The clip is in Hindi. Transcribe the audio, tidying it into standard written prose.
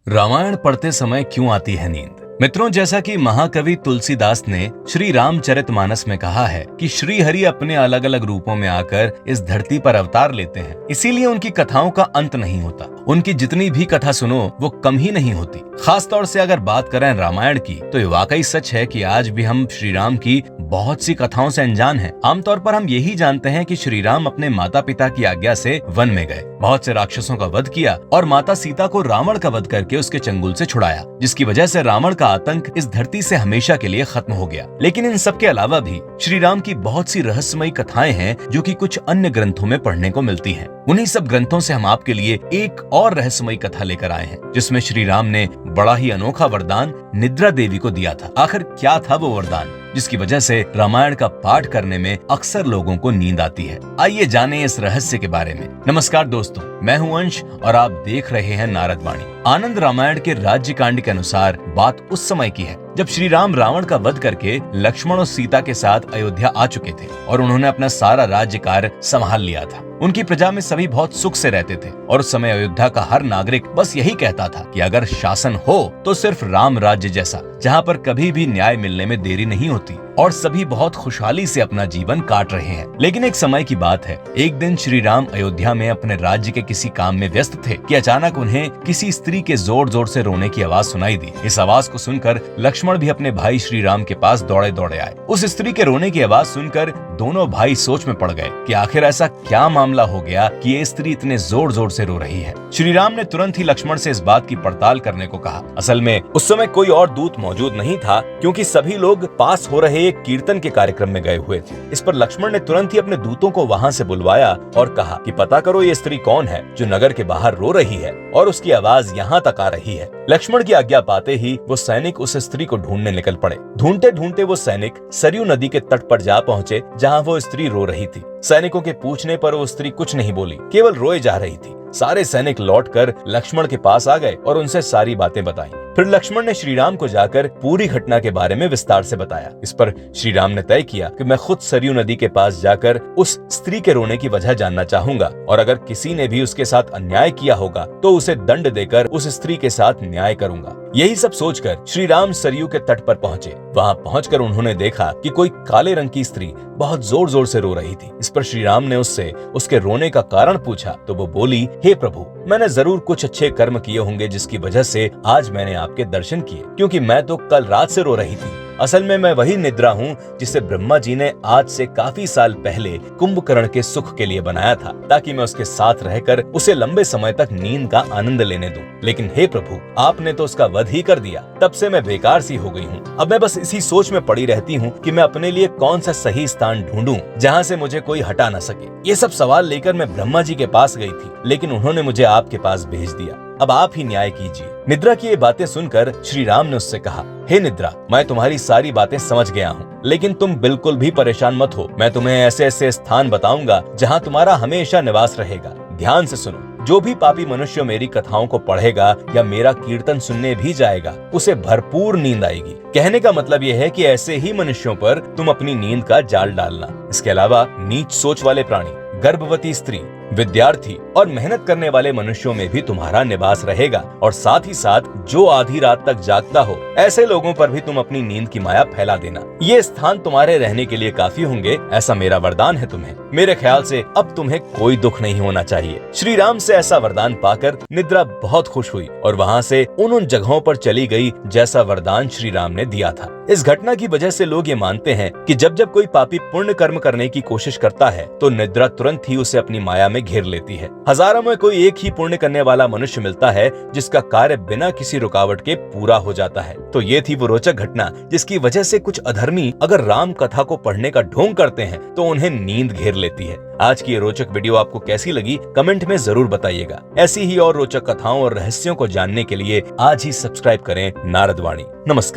रामायण पढ़ते समय क्यों आती है नींद? मित्रों, जैसा कि महाकवि तुलसीदास ने श्री रामचरितमानस में कहा है कि श्री हरि अपने अलग अलग रूपों में आकर इस धरती पर अवतार लेते हैं, इसीलिए उनकी कथाओं का अंत नहीं होता। उनकी जितनी भी कथा सुनो वो कम ही नहीं होती। खास तौर से अगर बात करें रामायण की, तो ये वाकई सच है कि आज भी हम श्री राम की बहुत सी कथाओं से अनजान हैं। आमतौर पर हम यही जानते हैं कि श्री राम अपने माता पिता की आज्ञा से वन में गए, बहुत से राक्षसों का वध किया और माता सीता को रावण का वध करके उसके चंगुल से छुड़ाया, जिसकी वजह से रावण का आतंक इस धरती से हमेशा के लिए खत्म हो गया। लेकिन इन सब के अलावा भी श्री राम की बहुत सी रहस्यमयी कथाएं हैं जो कि कुछ अन्य ग्रंथों में पढ़ने को मिलती हैं। उन्हीं सब ग्रंथों से हम आपके लिए एक और रहस्यमयी कथा लेकर आए हैं, जिसमें श्री राम ने बड़ा ही अनोखा वरदान निद्रा देवी को दिया था। आखिर क्या था वो वरदान जिसकी वजह से रामायण का पाठ करने में अक्सर लोगों को नींद आती है? आइए जानें इस रहस्य के बारे में। नमस्कार दोस्तों, मैं हूं अंश और आप देख रहे हैं नारद वाणी। आनंद रामायण के राज्य कांड के अनुसार बात उस समय की है जब श्री राम रावण का वध करके लक्ष्मण और सीता के साथ अयोध्या आ चुके थे और उन्होंने अपना सारा राज्य कार्य संभाल लिया था। उनकी प्रजा में सभी बहुत सुख से रहते थे और उस समय अयोध्या का हर नागरिक बस यही कहता था कि अगर शासन हो तो सिर्फ राम राज्य जैसा, जहाँ पर कभी भी न्याय मिलने में देरी नहीं होती और सभी बहुत खुशहाली से अपना जीवन काट रहे हैं। लेकिन एक समय की बात है, एक दिन श्री राम अयोध्या में अपने राज्य के किसी काम में व्यस्त थे कि अचानक उन्हें किसी स्त्री के जोर जोर से रोने की आवाज सुनाई दी। इस आवाज को सुनकर लक्ष्मण भी अपने भाई श्री राम के पास दौड़े दौड़े आए। उस स्त्री के रोने की आवाज सुनकर दोनों भाई सोच में पड़ गए कि आखिर ऐसा क्या मामला हो गया कि ये स्त्री इतने जोर जोर से रो रही है। श्री राम ने तुरंत ही लक्ष्मण से इस बात की पड़ताल करने को कहा। असल में उस समय कोई और दूत मौजूद नहीं था, क्योंकि सभी लोग पास हो रहे एक कीर्तन के कार्यक्रम में गए हुए थे। इस पर लक्ष्मण ने तुरंत ही अपने दूतों को वहां से बुलवाया और कहा कि पता करो ये स्त्री कौन है जो नगर के बाहर रो रही है और उसकी आवाज यहाँ तक आ रही है। लक्ष्मण की आज्ञा पाते ही वो सैनिक उस स्त्री को ढूंढने निकल पड़े। ढूंढते ढूंढते वो सैनिक सरयू नदी के तट पर जा पहुंचे, जहाँ वो स्त्री रो रही थी। सैनिकों के पूछने पर वो स्त्री कुछ नहीं बोली, केवल रोए जा रही थी। सारे सैनिक लौटकर लक्ष्मण के पास आ गए और उनसे सारी बातें बताई। फिर लक्ष्मण ने श्री राम को जाकर पूरी घटना के बारे में विस्तार से बताया। इस पर श्री राम ने तय किया कि मैं खुद सरयू नदी के पास जाकर उस स्त्री के रोने की वजह जानना चाहूंगा और अगर किसी ने भी उसके साथ अन्याय किया होगा तो उसे दंड देकर उस स्त्री के साथ न्याय करूंगा। यही सब सोचकर श्री राम सरयू के तट पर पहुंचे। वहां पहुंचकर उन्होंने देखा कि कोई काले रंग की स्त्री बहुत जोर जोर से रो रही थी। इस पर श्री राम ने उससे उसके रोने का कारण पूछा तो वो बोली, हे प्रभु, मैंने जरूर कुछ अच्छे कर्म किए होंगे जिसकी वजह से आज मैंने आपके दर्शन किए, क्योंकि मैं तो कल रात से रो रही थी। असल में मैं वही निद्रा हूँ जिसे ब्रह्मा जी ने आज से काफी साल पहले कुंभकर्ण के सुख के लिए बनाया था, ताकि मैं उसके साथ रहकर उसे लंबे समय तक नींद का आनंद लेने दूं। लेकिन हे प्रभु, आपने तो उसका वध ही कर दिया। तब से मैं बेकार सी हो गई हूँ। अब मैं बस इसी सोच में पड़ी रहती हूँ कि मैं अपने लिए कौन सा सही स्थान ढूंढूं जहाँ से मुझे कोई हटा न सके। ये सब सवाल लेकर मैं ब्रह्मा जी के पास गई थी, लेकिन उन्होंने मुझे आपके पास भेज दिया। अब आप ही न्याय कीजिए। निद्रा की ये बातें सुनकर श्री राम ने उससे कहा, हे निद्रा, मैं तुम्हारी सारी बातें समझ गया हूँ, लेकिन तुम बिल्कुल भी परेशान मत हो। मैं तुम्हें ऐसे ऐसे स्थान बताऊंगा जहाँ तुम्हारा हमेशा निवास रहेगा। ध्यान से सुनो। जो भी पापी मनुष्य मेरी कथाओं को पढ़ेगा या मेरा कीर्तन सुनने भी जाएगा, उसे भरपूर नींद आएगी। कहने का मतलब यह है कि ऐसे ही मनुष्यों पर तुम अपनी नींद का जाल डालना। इसके अलावा नीच सोच वाले प्राणी, गर्भवती स्त्री, विद्यार्थी और मेहनत करने वाले मनुष्यों में भी तुम्हारा निवास रहेगा। और साथ ही साथ जो आधी रात तक जागता हो, ऐसे लोगों पर भी तुम अपनी नींद की माया फैला देना। ये स्थान तुम्हारे रहने के लिए काफी होंगे, ऐसा मेरा वरदान है तुम्हें। मेरे ख्याल से अब तुम्हें कोई दुख नहीं होना चाहिए। श्री राम से ऐसा वरदान पाकर निद्रा बहुत खुश हुई और वहाँ से उन जगहों पर चली गई जैसा वरदान श्री राम ने दिया था। इस घटना की वजह से लोग ये मानते हैं कि जब जब कोई पापी पुण्य कर्म करने की कोशिश करता है तो निद्रा तुरंत ही उसे अपनी माया में घेर लेती है। हजारों में कोई एक ही पुण्य करने वाला मनुष्य मिलता है जिसका कार्य बिना किसी रुकावट के पूरा हो जाता है। तो ये थी वो रोचक घटना जिसकी वजह से कुछ अधर्मी अगर राम कथा को पढ़ने का ढोंग करते हैं तो उन्हें नींद घेर लेती है। आज की ये रोचक वीडियो आपको कैसी लगी कमेंट में जरूर बताइएगा। ऐसी ही और रोचक कथाओं और रहस्यों को जानने के लिए आज ही सब्सक्राइब करें नारद वाणी। नमस्कार।